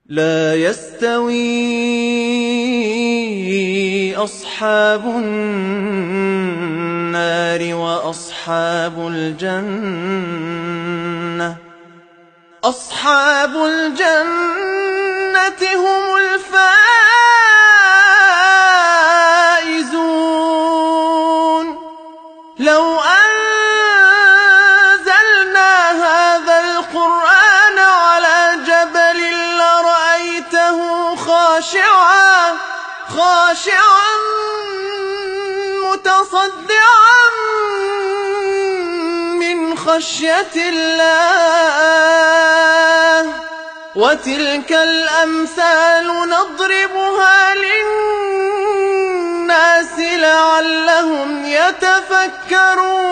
لا يستوي أصحاب النار وأصحاب الجنة. أصحاب الجنة هم الفائزون. لو أنزلنا هذا القرآن على جبل لرأيته خاشعا متصدعا من خشية الله. وتلك الأمثال نضربها للناس لعلهم يتفكرون.